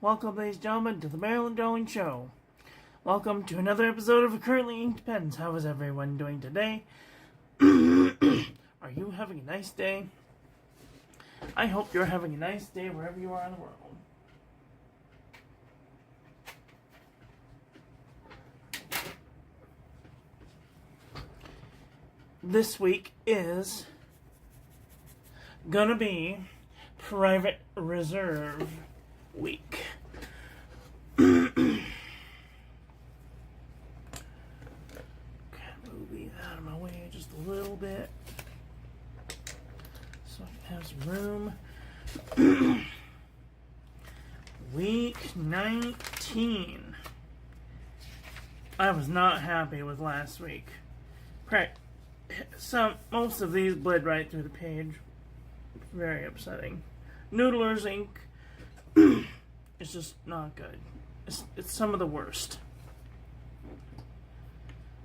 Welcome, ladies and gentlemen, to the Marilyn Darling Show. Welcome to another episode of Currently Inked Pens. How is everyone doing today? Are you having a nice day? I hope you're having a nice day wherever you are in the world. This week is gonna be Private Reserve Week. Move these out of my way just a little bit so I can have some room. Week 19. I was not happy with last week. Most of these bled right through the page. Very upsetting. Noodler's ink is just not good. It's some of the worst.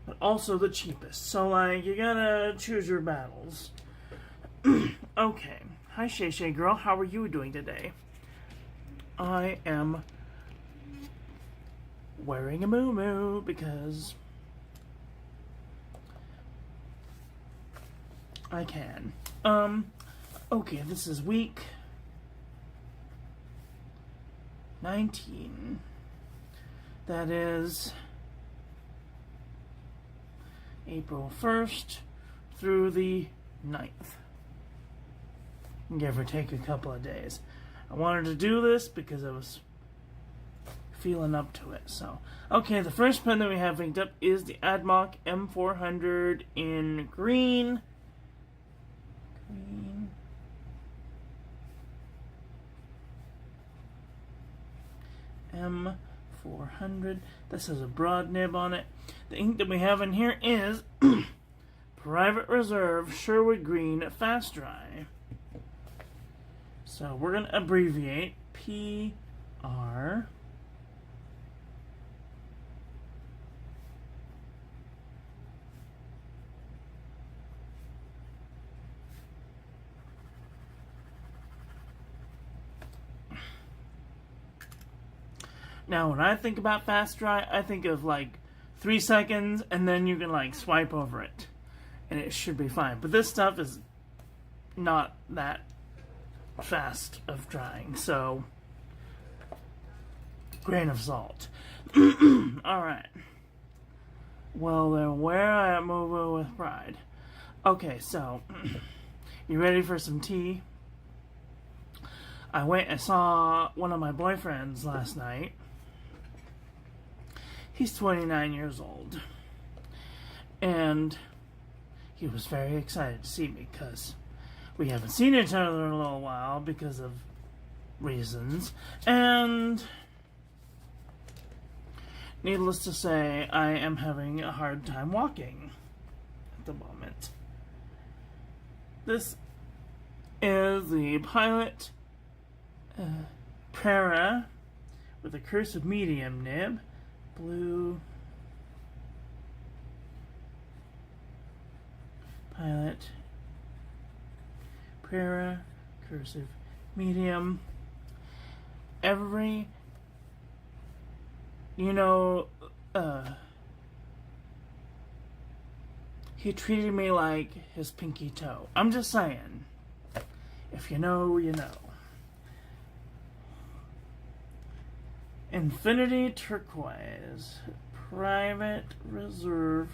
But also the cheapest. So, you gotta choose your battles. Okay. Hi, Shay Shay Girl. How are you doing today? I am wearing a moo-moo because I can. Okay, this is week 19. That is April 1st through the 9th. Give or take a couple of days. I wanted to do this because I was feeling up to it. So, okay, the first pen that we have inked up is the AdMock M400 in green. M400. This has a broad nib on it. The ink that we have in here is Private Reserve Sherwood Green Fast Dry. So we're going to abbreviate PR. Now, when I think about fast dry, I think of 3 seconds, and then you can swipe over it, and it should be fine. But this stuff is not that fast of drying, so grain of salt. All right. Well, then, where I move with pride. Okay, so you ready for some tea? I went and saw one of my boyfriends last night. He's 29 years old, and he was very excited to see me because we haven't seen each other in a little while because of reasons, and needless to say, I am having a hard time walking at the moment. This is the Pilot Prera with a cursive medium nib. Blue Pilot Prera cursive medium. He treated me like his pinky toe. I'm just saying. If you know, you know. Infinity Turquoise Private Reserve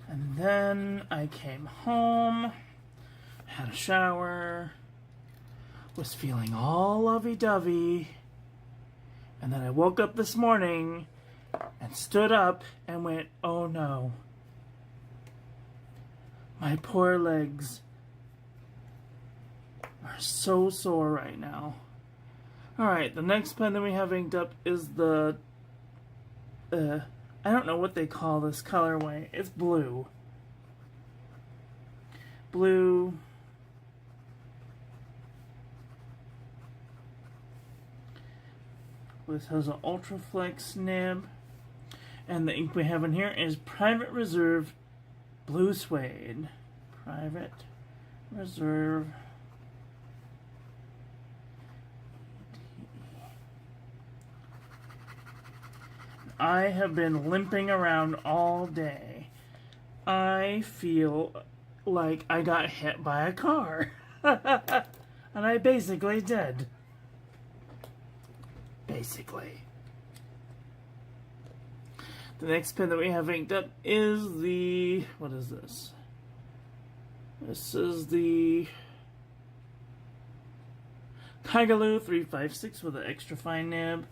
and then I came home, had a shower, was feeling all lovey-dovey, and then I woke up this morning and stood up and went, oh no. My poor legs are so sore right now. Alright, the next pen that we have inked up is the I don't know what they call this colorway. It's blue. Blue. This has an Ultraflex nib. And the ink we have in here is Private Reserve Blue Suede. Private Reserve. I have been limping around all day. I feel like I got hit by a car. And I basically did. Basically. The next pen that we have inked up is the... What is this? This is the Kaigaloo 356 with an extra fine nib.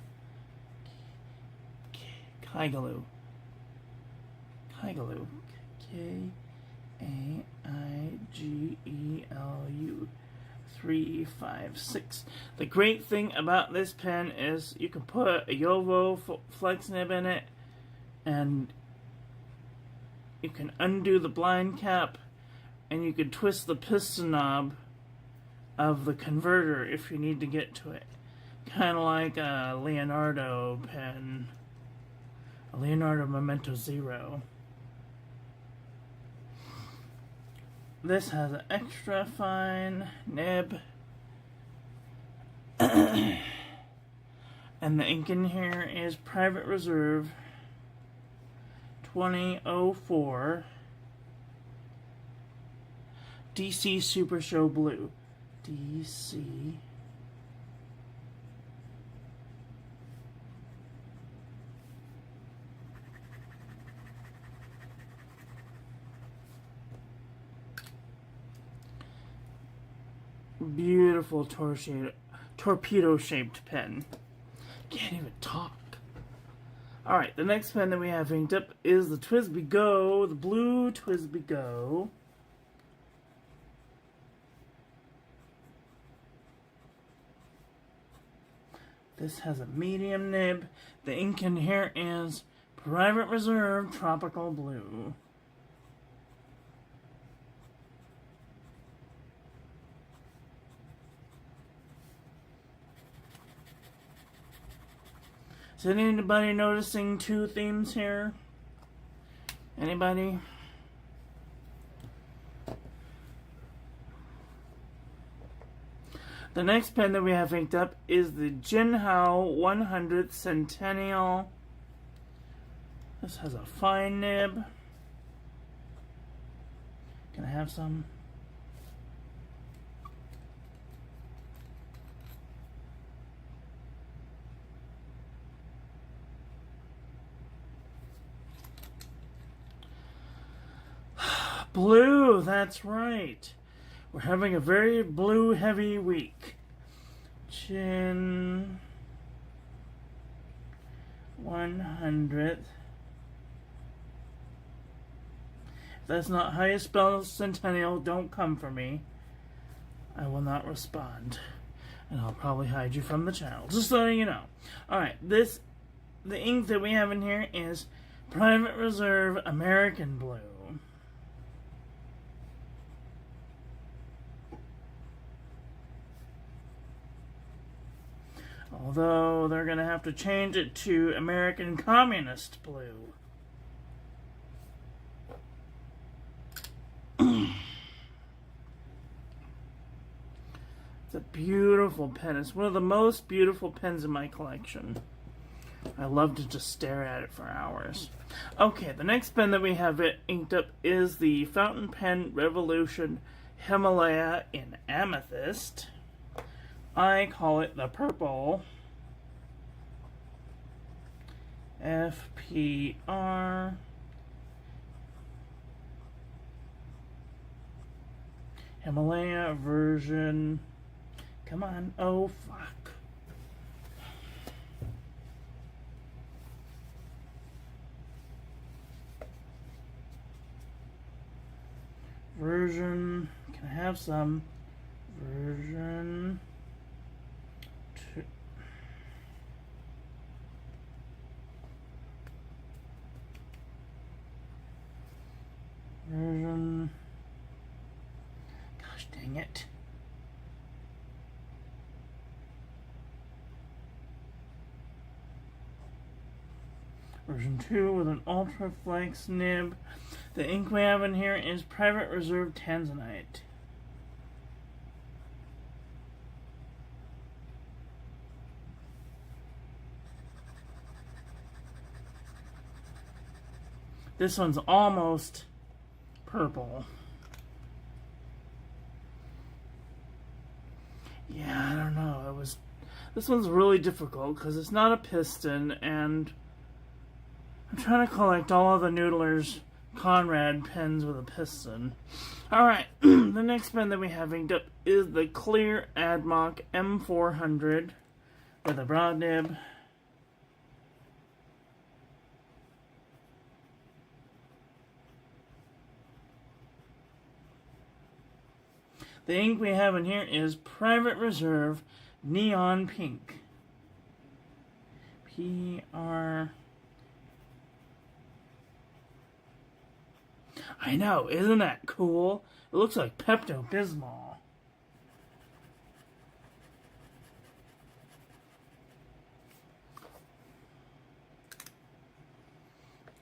Kaigaloo. Kaigaloo. Kaigelu 356. The great thing about this pen is you can put a Jowo flex nib in it, and you can undo the blind cap, and you can twist the piston knob of the converter if you need to get to it. Kind of like a Leonardo pen. A Leonardo Memento Zero. This has an extra fine nib. And the ink in here is Private Reserve 2004 DC Super Show Blue. DC beautiful torpedo-shaped pen. Can't even talk. Alright, the next pen that we have inked up is the TWSBI Go, the blue TWSBI Go. This has a medium nib. The ink in here is Private Reserve Tropical Blue. Is anybody noticing two themes here? Anybody? The next pen that we have inked up is the Jinhao 100th Centennial. This has a fine nib. Can I have some? Blue, that's right. We're having a very blue heavy week. Chin 100th. If that's not how you spell Centennial, don't come for me. I will not respond. And I'll probably hide you from the channel. Just letting you know. Alright, the ink that we have in here is Private Reserve American Blue. Although they're going to have to change it to American Communist Blue. It's a beautiful pen. It's one of the most beautiful pens in my collection. I love to just stare at it for hours. Okay, the next pen that we have inked up is the Fountain Pen Revolution Himalaya in Amethyst. I call it the purple. FPR. Himalaya version. Come on. Oh, fuck. Version. Can I have some? Version. Version. Gosh dang it. version 2 with an Ultra Flex nib. The ink we have in here is Private Reserve Tanzanite. This one's almost purple. Yeah, I don't know. This one's really difficult because it's not a piston, and I'm trying to collect all of the Noodler's Conrad pens with a piston. Alright, the next pen that we have inked up is the Clear Admach M400 with a broad nib. The ink we have in here is Private Reserve Neon Pink. I know, isn't that cool? It looks like Pepto-Bismol.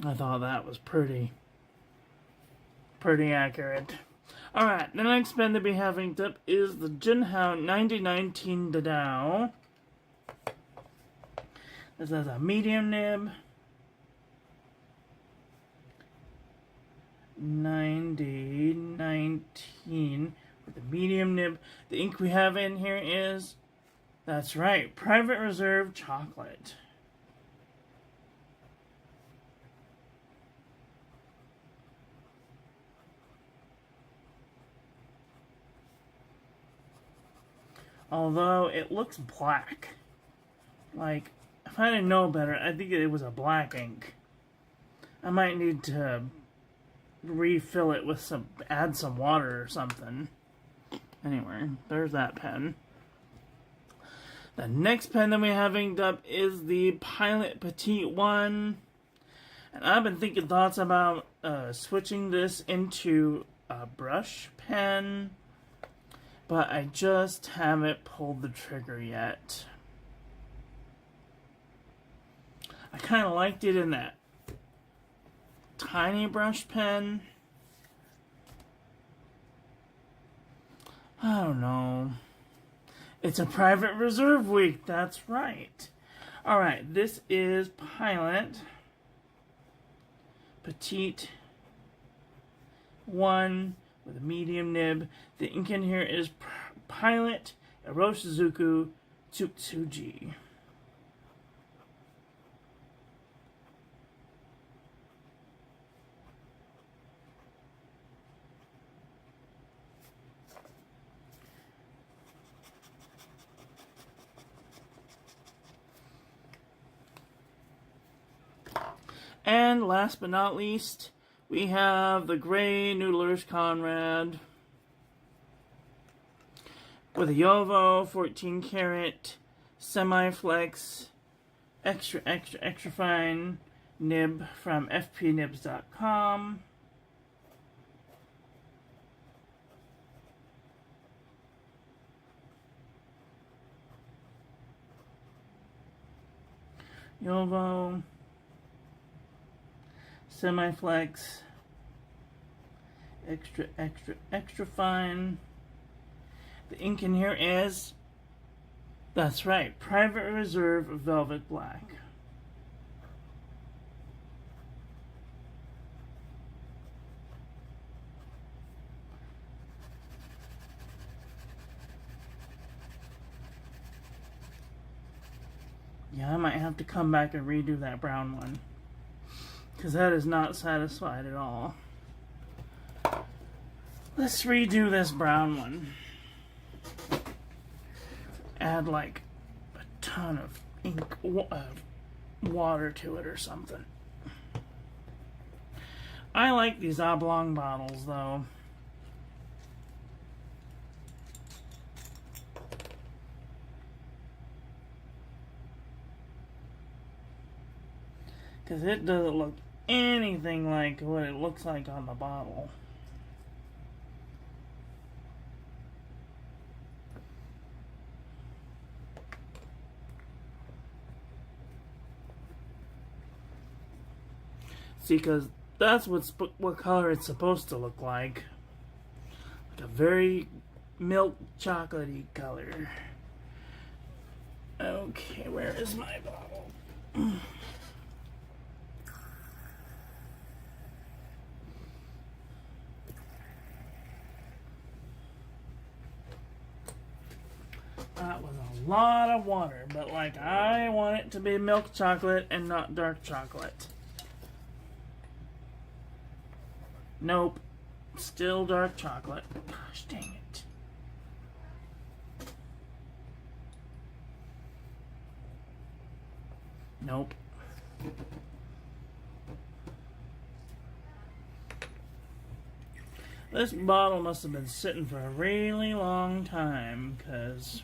I thought that was pretty accurate. Alright, the next pen that we have inked up is the Jinhao 9019 Dadao. This has a medium nib. 9019 with a medium nib. The ink we have in here is, that's right, Private Reserve Chocolate. Although it looks black. Like, if I didn't know better, I think it was a black ink. I might need to refill it with add some water or something. Anyway, there's that pen. The next pen that we have inked up is the Pilot Petite One. And I've been thinking thoughts about switching this into a brush pen, but I just haven't pulled the trigger yet. I kind of liked it in that tiny brush pen. I don't know. It's a Private Reserve week, that's right. Alright, this is Pilot Petite One with a medium nib. The ink in here is Pilot Iroshizuku Tsutsuji. And last but not least, we have the Gray Noodler's Conrad with a Yovo 14 karat semi-flex extra fine nib from fpnibs.com. Yovo semi-flex extra fine. The ink in here is, that's right, Private Reserve Velvet Black. Yeah, I might have to come back and redo that brown one, because that is not satisfied at all. Let's redo this brown one. Add like a ton of ink, water to it or something. I like these oblong bottles though. Because it doesn't look anything like what it looks like on the bottle. See, because that's what color it's supposed to look like. Like a very milk chocolatey color. Okay, where is my bottle? That was a lot of water, but like I want it to be milk chocolate and not dark chocolate. Nope. Still dark chocolate. Gosh dang it. Nope. This bottle must have been sitting for a really long time, because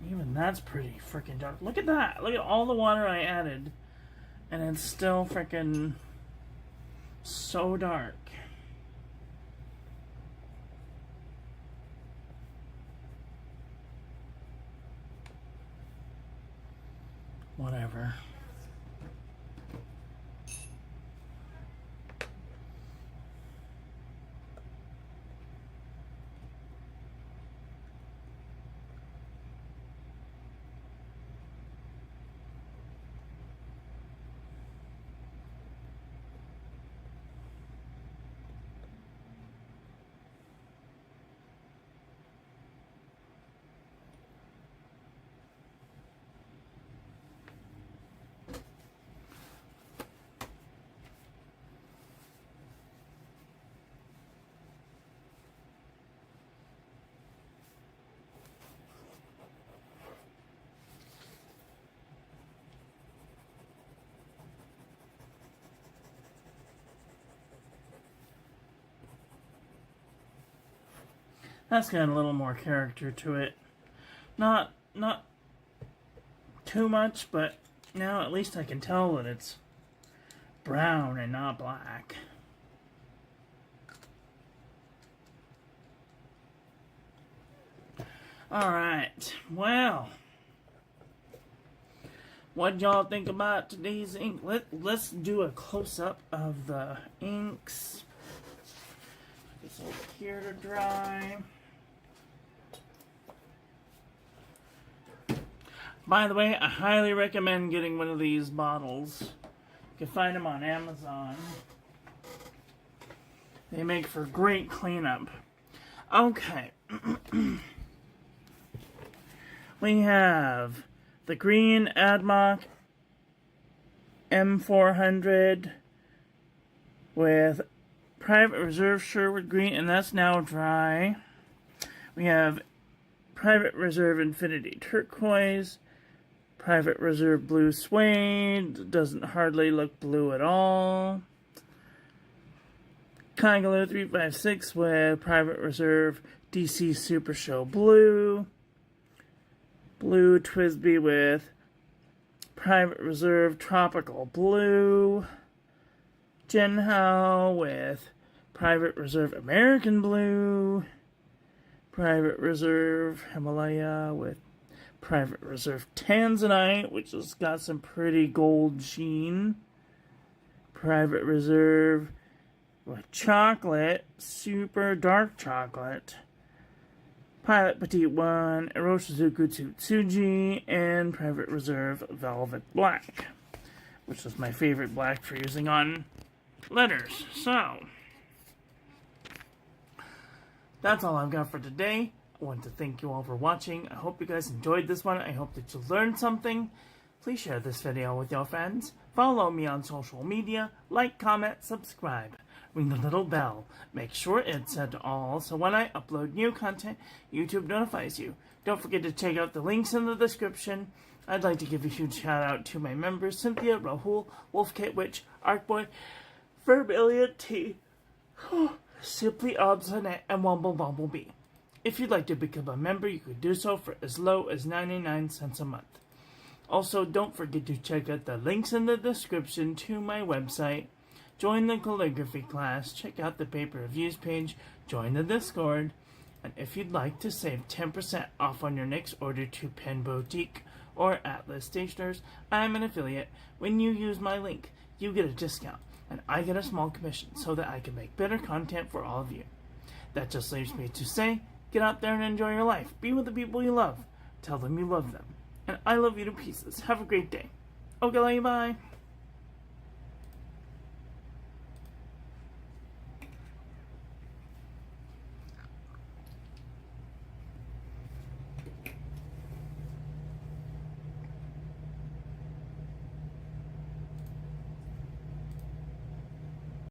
even that's pretty freaking dark. Look at that. Look at all the water I added. And it's still freaking so dark. Whatever. That's got a little more character to it. Not too much, but now at least I can tell that it's brown and not black. Alright, well, what y'all think about today's ink? Let's do a close-up of the inks. Put this over here to dry. By the way, I highly recommend getting one of these bottles. You can find them on Amazon. They make for great cleanup. Okay. We have the green AdMach M400 with Private Reserve Sherwood Green, and that's now dry. We have Private Reserve Infinity Turquoise, Private Reserve Blue Suede, doesn't hardly look blue at all. Kangaloo 356 with Private Reserve DC Super Show Blue. Blue Twisby with Private Reserve Tropical Blue. Jinhao with Private Reserve American Blue. Private Reserve Himalaya with Private Reserve Tanzanite, which has got some pretty gold sheen. Private Reserve with chocolate, super dark chocolate. Pilot Petite One, Iroshizuku Tsuji, and Private Reserve Velvet Black, which is my favorite black for using on letters. So, that's all I've got for today. I want to thank you all for watching. I hope you guys enjoyed this one. I hope that you learned something. Please share this video with your friends. Follow me on social media. Like, comment, subscribe. Ring the little bell. Make sure it's set to all so when I upload new content, YouTube notifies you. Don't forget to check out the links in the description. I'd like to give a huge shout out to my members, Cynthia, Rahul, Wolfkit Witch, Arcboy, Vermilion T, Simply Obstinate, and Womble Bumblebee. If you'd like to become a member, you could do so for as low as 99 cents a month. Also, don't forget to check out the links in the description to my website. Join the calligraphy class, check out the paper reviews page, join the Discord, and if you'd like to save 10% off on your next order to Pen Boutique or Atlas Stationers, I'm an affiliate. When you use my link, you get a discount, and I get a small commission so that I can make better content for all of you. That just leaves me to say, get out there and enjoy your life. Be with the people you love. Tell them you love them. And I love you to pieces. Have a great day. Okay, bye.